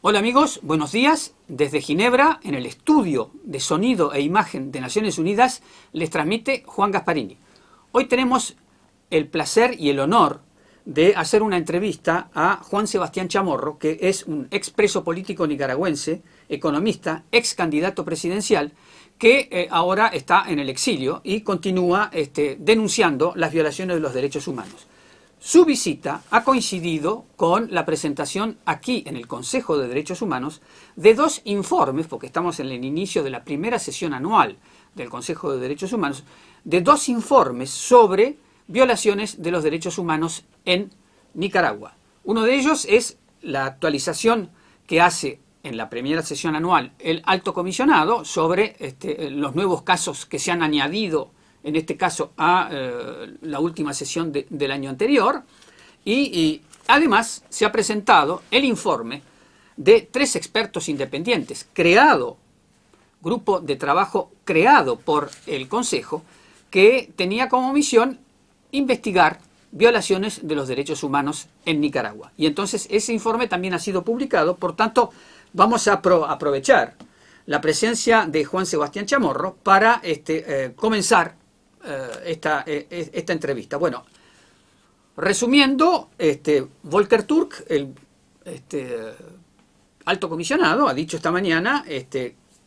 Hola amigos, buenos días. Desde Ginebra, en el estudio de sonido e imagen de Naciones Unidas, les transmite Juan Gasparini. Hoy tenemos el placer y el honor de hacer una entrevista a Juan Sebastián Chamorro, que es un expreso político nicaragüense, economista, ex candidato presidencial, que ahora está en el exilio y continúa denunciando las violaciones de los derechos humanos. Su visita ha coincidido con la presentación aquí en el Consejo de Derechos Humanos de dos informes, porque estamos en el inicio de la primera sesión anual del Consejo de Derechos Humanos, de dos informes sobre violaciones de los derechos humanos en Nicaragua. Uno de ellos es la actualización que hace en la primera sesión anual el Alto Comisionado sobre los nuevos casos que se han añadido en este caso a la última sesión del año anterior, y además se ha presentado el informe de tres expertos independientes, grupo de trabajo creado por el Consejo, que tenía como misión investigar violaciones de los derechos humanos en Nicaragua. Y entonces ese informe también ha sido publicado, por tanto vamos a aprovechar la presencia de Juan Sebastián Chamorro para comenzar esta entrevista. Bueno, resumiendo, Volker Turk, el alto comisionado, ha dicho esta mañana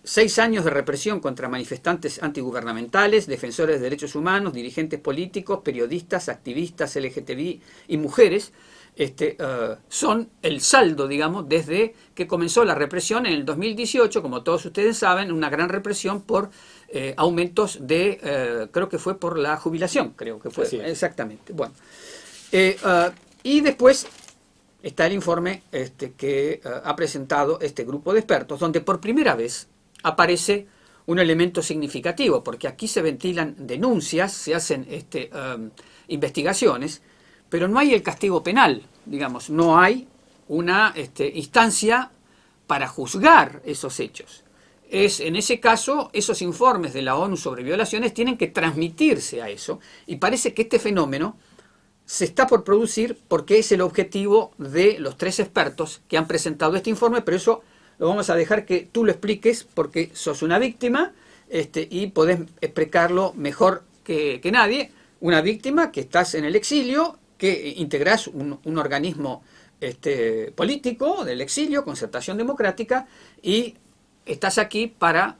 6 años de represión contra manifestantes antigubernamentales, defensores de derechos humanos, dirigentes políticos, periodistas, activistas LGTBI y mujeres, son el saldo, digamos, desde que comenzó la represión en el 2018, como todos ustedes saben, una gran represión por aumentos de, creo que fue por la jubilación, creo que fue, exactamente. Bueno, y después está el informe que ha presentado este grupo de expertos, donde por primera vez aparece un elemento significativo, porque aquí se ventilan denuncias, se hacen investigaciones, pero no hay el castigo penal, digamos, no hay una instancia para juzgar esos hechos. En ese caso, esos informes de la ONU sobre violaciones tienen que transmitirse a eso, y parece que este fenómeno se está por producir porque es el objetivo de los tres expertos que han presentado este informe, pero eso lo vamos a dejar que tú lo expliques porque sos una víctima y podés explicarlo mejor que nadie. Una víctima que estás en el exilio, que integrás un organismo político del exilio, Concertación Democrática, y estás aquí para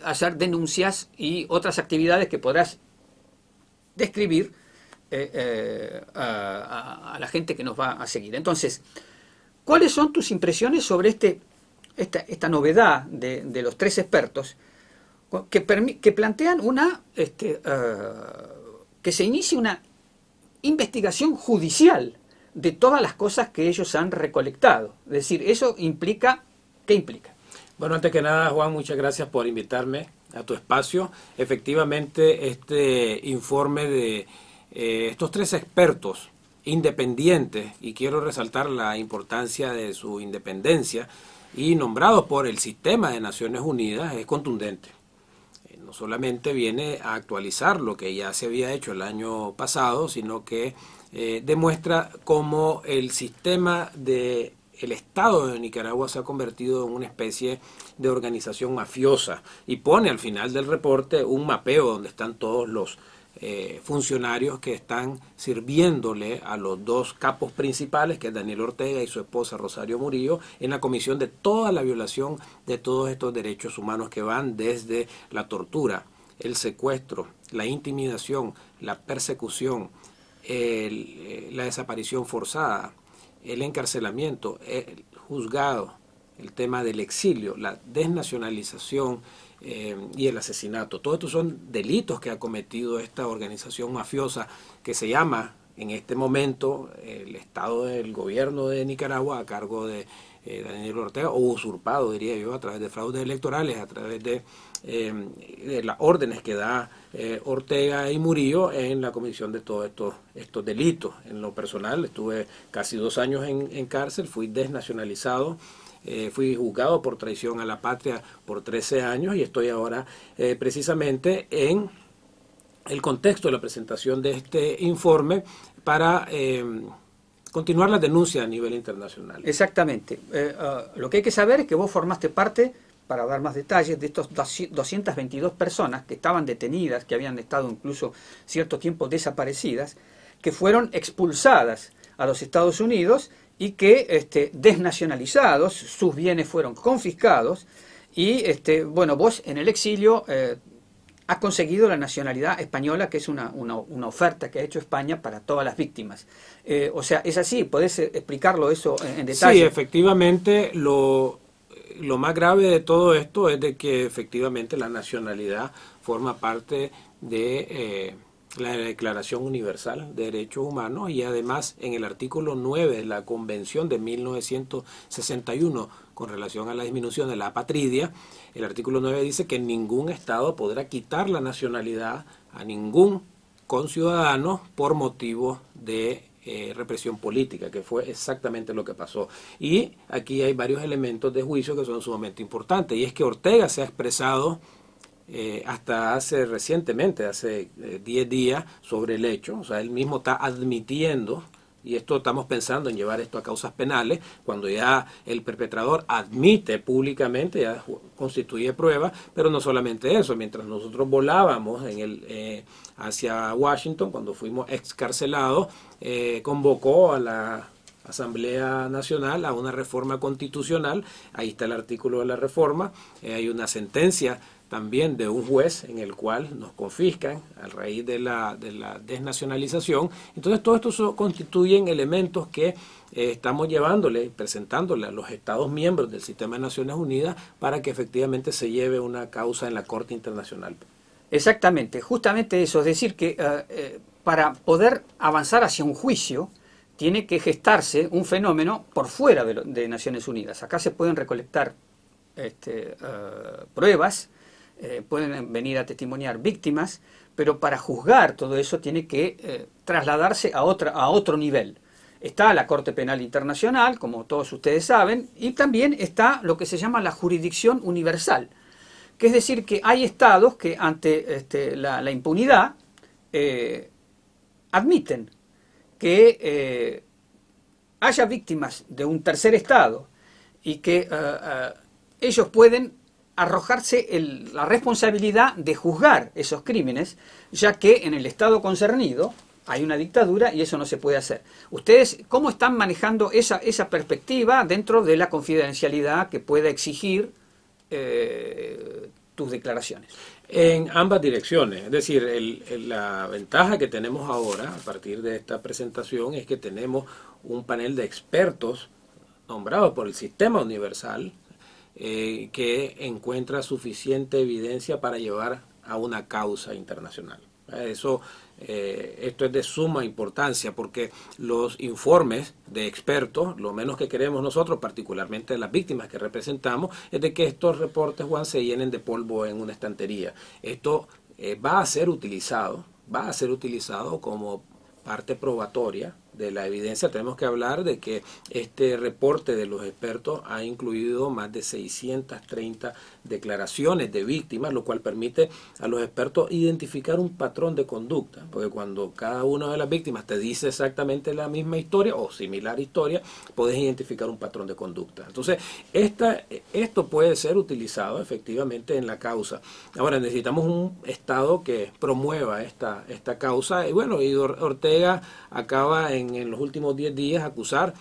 hacer denuncias y otras actividades que podrás describir a la gente que nos va a seguir. Entonces, ¿cuáles son tus impresiones sobre esta novedad de los tres expertos que plantean que se inicie una investigación judicial de todas las cosas que ellos han recolectado? Es decir, eso implica, ¿qué implica? Bueno, antes que nada, Juan, muchas gracias por invitarme a tu espacio. Efectivamente, este informe de estos tres expertos independientes, y quiero resaltar la importancia de su independencia, y nombrados por el sistema de Naciones Unidas, es contundente. No solamente viene a actualizar lo que ya se había hecho el año pasado, sino que demuestra cómo el sistema del Estado de Nicaragua se ha convertido en una especie de organización mafiosa, y pone al final del reporte un mapeo donde están todos los funcionarios que están sirviéndole a los dos capos principales, que es Daniel Ortega y su esposa Rosario Murillo, en la comisión de toda la violación de todos estos derechos humanos que van desde la tortura, el secuestro, la intimidación, la persecución, la desaparición forzada, el encarcelamiento, el juzgado, el tema del exilio, la desnacionalización y el asesinato. Todos estos son delitos que ha cometido esta organización mafiosa que se llama en este momento el Estado del Gobierno de Nicaragua, a cargo de Daniel Ortega, o usurpado, diría yo, a través de fraudes electorales, a través de las órdenes que da Ortega y Murillo en la comisión de todos estos delitos. En lo personal, estuve casi 2 años en cárcel, fui desnacionalizado, fui juzgado por traición a la patria por 13 años, y estoy ahora precisamente en el contexto de la presentación de este informe para continuar las denuncias a nivel internacional. Exactamente. Lo que hay que saber es que vos formaste parte, para dar más detalles, de estos 222 personas que estaban detenidas, que habían estado incluso cierto tiempo desaparecidas, que fueron expulsadas a los Estados Unidos y que desnacionalizados, sus bienes fueron confiscados y bueno, vos en el exilio has conseguido la nacionalidad española, que es una oferta que ha hecho España para todas las víctimas. O sea, es así, ¿podés explicarlo eso en detalle? Sí, efectivamente, lo más grave de todo esto es de que efectivamente la nacionalidad forma parte de la Declaración Universal de Derechos Humanos y además en el artículo 9 de la Convención de 1961 con relación a la disminución de la apatridia, el artículo 9 dice que ningún Estado podrá quitar la nacionalidad a ningún conciudadano por motivo de represión política, que fue exactamente lo que pasó. Y aquí hay varios elementos de juicio que son sumamente importantes, y es que Ortega se ha expresado hasta hace recientemente, hace 10 días, sobre el hecho. O sea, él mismo está admitiendo, y esto estamos pensando en llevar esto a causas penales, cuando ya el perpetrador admite públicamente, ya constituye prueba, pero no solamente eso, mientras nosotros volábamos hacia Washington, cuando fuimos excarcelados, convocó a la Asamblea Nacional a una reforma constitucional. Ahí está el artículo de la reforma, hay una sentencia también de un juez en el cual nos confiscan a raíz de la desnacionalización. Entonces todo esto constituyen elementos que estamos llevándole, presentándole a los Estados miembros del Sistema de Naciones Unidas para que efectivamente se lleve una causa en la Corte Internacional. Exactamente, justamente eso, es decir que para poder avanzar hacia un juicio tiene que gestarse un fenómeno por fuera de Naciones Unidas. Acá se pueden recolectar pruebas, pueden venir a testimoniar víctimas, pero para juzgar todo eso tiene que trasladarse a otro nivel. Está la Corte Penal Internacional, como todos ustedes saben, y también está lo que se llama la jurisdicción universal, que es decir que hay estados que ante la impunidad admiten que haya víctimas de un tercer estado y que ellos pueden arrojarse la responsabilidad de juzgar esos crímenes, ya que en el estado concernido hay una dictadura y eso no se puede hacer. ¿Ustedes cómo están manejando esa perspectiva dentro de la confidencialidad que pueda exigir tus declaraciones? En ambas direcciones, es decir, la ventaja que tenemos ahora a partir de esta presentación es que tenemos un panel de expertos nombrados por el Sistema Universal que encuentra suficiente evidencia para llevar a una causa internacional. Esto es de suma importancia porque los informes de expertos, lo menos que queremos nosotros, particularmente las víctimas que representamos, es de que estos reportes, Juan, se llenen de polvo en una estantería. Esto va a ser utilizado como parte probatoria de la evidencia. Tenemos que hablar de que este reporte de los expertos ha incluido más de 630 declaraciones de víctimas, lo cual permite a los expertos identificar un patrón de conducta, porque cuando cada una de las víctimas te dice exactamente la misma historia o similar historia, puedes identificar un patrón de conducta. Entonces, esto puede ser utilizado efectivamente en la causa. Ahora, necesitamos un Estado que promueva esta causa, y bueno, y Ortega acaba en los últimos 10 días acusar,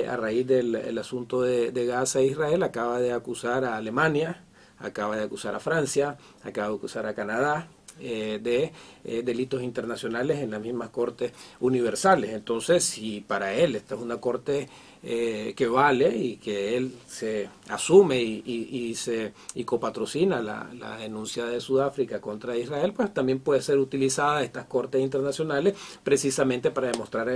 a raíz del asunto de Gaza e Israel, acaba de acusar a Alemania, acaba de acusar a Francia, acaba de acusar a Canadá de delitos internacionales en las mismas cortes universales. Entonces, si para él esta es una corte que vale y que él se asume y copatrocina la denuncia de Sudáfrica contra Israel, pues también puede ser utilizada estas cortes internacionales precisamente para demostrar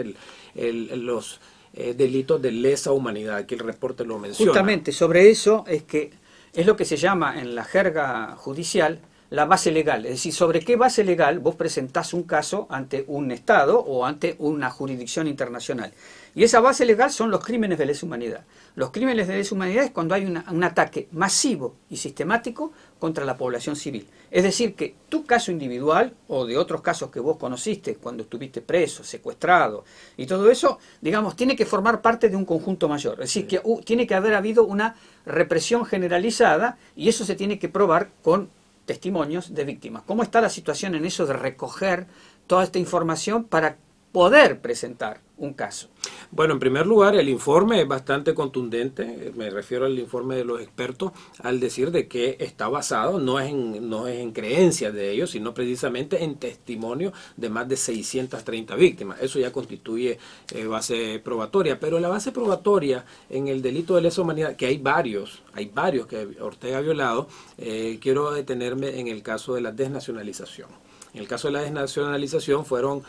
los delitos de lesa humanidad, que el reporte lo menciona. Justamente sobre eso es lo que se llama en la jerga judicial la base legal, es decir, sobre qué base legal vos presentás un caso ante un Estado o ante una jurisdicción internacional. Y esa base legal son los crímenes de lesa humanidad. Los crímenes de lesa humanidad es cuando hay un ataque masivo y sistemático contra la población civil. Es decir, que tu caso individual o de otros casos que vos conociste cuando estuviste preso, secuestrado y todo eso, digamos, tiene que formar parte de un conjunto mayor. Es decir, que tiene que haber habido una represión generalizada y eso se tiene que probar con testimonios de víctimas. ¿Cómo está la situación en eso de recoger toda esta información para poder presentar un caso? Bueno, en primer lugar, el informe es bastante contundente, me refiero al informe de los expertos, al decir de que está basado, no es en creencias de ellos, sino precisamente en testimonio de más de 630 víctimas. Eso ya constituye base probatoria, pero la base probatoria en el delito de lesa humanidad, que hay varios que Ortega ha violado, quiero detenerme en el caso de la desnacionalización. En el caso de la desnacionalización fuimos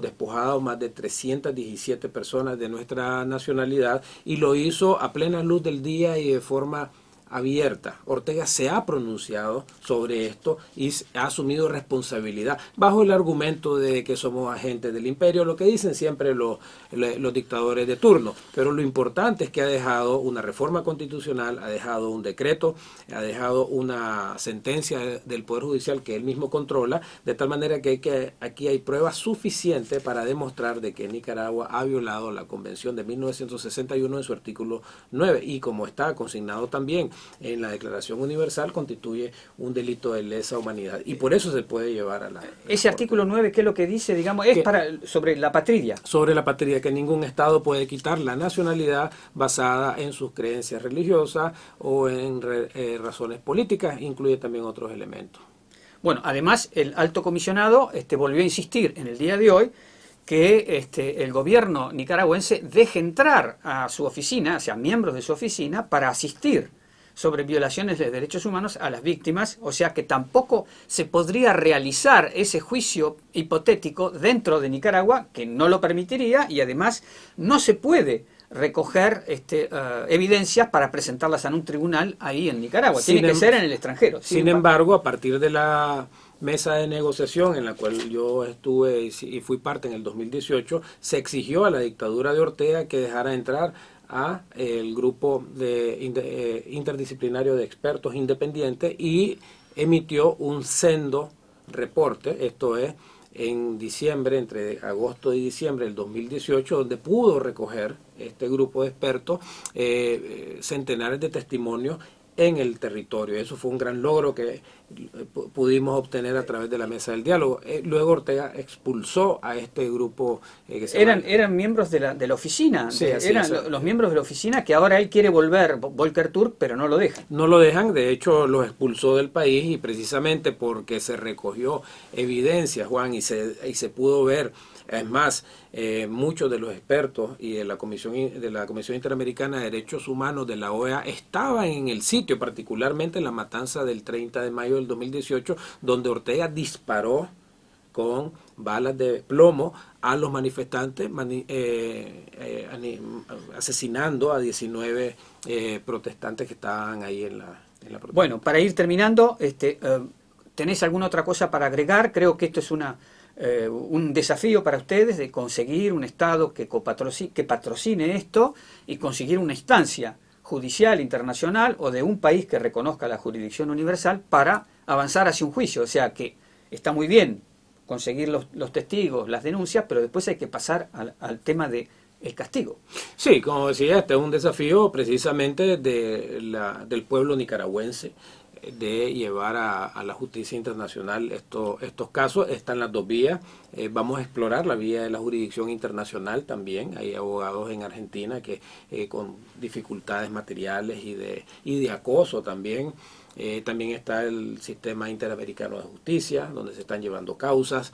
despojados más de 317 personas de nuestra nacionalidad y lo hizo a plena luz del día y de forma abierta. Ortega se ha pronunciado sobre esto y ha asumido responsabilidad bajo el argumento de que somos agentes del imperio, lo que dicen siempre los dictadores de turno. Pero lo importante es que ha dejado una reforma constitucional, ha dejado un decreto, ha dejado una sentencia del Poder Judicial que él mismo controla, de tal manera que aquí hay pruebas suficientes para demostrar de que Nicaragua ha violado la Convención de 1961 en su artículo 9 y como está consignado también en la Declaración Universal, constituye un delito de lesa humanidad y por eso se puede llevar a la... Ese artículo 9, ¿qué es lo que dice? Digamos, es sobre la patria. Sobre la patria, que ningún Estado puede quitar la nacionalidad basada en sus creencias religiosas o en razones políticas, incluye también otros elementos. Bueno, además el alto comisionado volvió a insistir en el día de hoy que el gobierno nicaragüense deje entrar a su oficina, o sea, miembros de su oficina, para asistir sobre violaciones de derechos humanos a las víctimas, o sea que tampoco se podría realizar ese juicio hipotético dentro de Nicaragua, que no lo permitiría, y además no se puede recoger evidencias para presentarlas en un tribunal ahí en Nicaragua, tiene que ser en el extranjero. Sin embargo, a partir de la mesa de negociación en la cual yo estuve y fui parte en el 2018, se exigió a la dictadura de Ortega que dejara entrar a el grupo interdisciplinario de expertos independientes y emitió un sendo reporte, esto es, en diciembre, entre agosto y diciembre del 2018, donde pudo recoger este grupo de expertos centenares de testimonios en el territorio. Eso fue un gran logro que pudimos obtener a través de la mesa del diálogo. Luego Ortega expulsó a este grupo. Eran miembros de la oficina, sí, eran los miembros de la oficina que ahora él quiere volver, Volker Turk, pero no lo dejan. No lo dejan, de hecho los expulsó del país y precisamente porque se recogió evidencia, Juan, y se pudo ver. Es más, muchos de los expertos y de la Comisión Interamericana de Derechos Humanos de la OEA estaban en el sitio, particularmente en la matanza del 30 de mayo del 2018, donde Ortega disparó con balas de plomo a los manifestantes, asesinando a 19 protestantes que estaban ahí en la protesta. Bueno, para ir terminando, ¿tenés alguna otra cosa para agregar? Creo que esto es un desafío para ustedes de conseguir un Estado que patrocine esto y conseguir una instancia judicial internacional o de un país que reconozca la jurisdicción universal para avanzar hacia un juicio. O sea que está muy bien conseguir los testigos, las denuncias, pero después hay que pasar al tema del castigo. Sí, como decía, este es un desafío precisamente del pueblo nicaragüense, de llevar a la justicia internacional estos casos. Están las dos vías. Vamos a explorar la vía de la jurisdicción internacional también. Hay abogados en Argentina que con dificultades materiales y de acoso también. También está el sistema interamericano de justicia, donde se están llevando causas.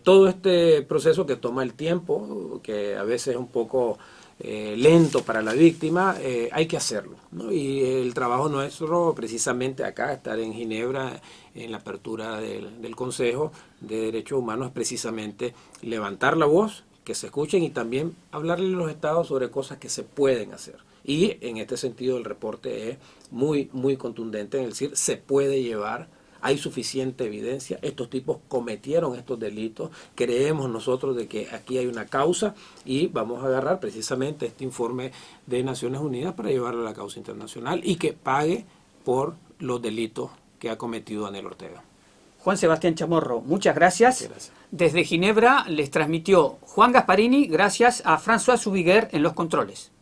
Todo este proceso que toma el tiempo, que a veces es un poco lento para la víctima, hay que hacerlo, ¿no? Y el trabajo nuestro, precisamente acá, estar en Ginebra, en la apertura del Consejo de Derechos Humanos, es precisamente levantar la voz, que se escuchen y también hablarle a los estados sobre cosas que se pueden hacer. Y en este sentido el reporte es muy, muy contundente en decir, se puede llevar hay suficiente evidencia, estos tipos cometieron estos delitos, creemos nosotros de que aquí hay una causa y vamos a agarrar precisamente este informe de Naciones Unidas para llevarlo a la causa internacional y que pague por los delitos que ha cometido Daniel Ortega. Juan Sebastián Chamorro, muchas gracias. Gracias. Desde Ginebra les transmitió Juan Gasparini, gracias a François Zubiguer en los controles.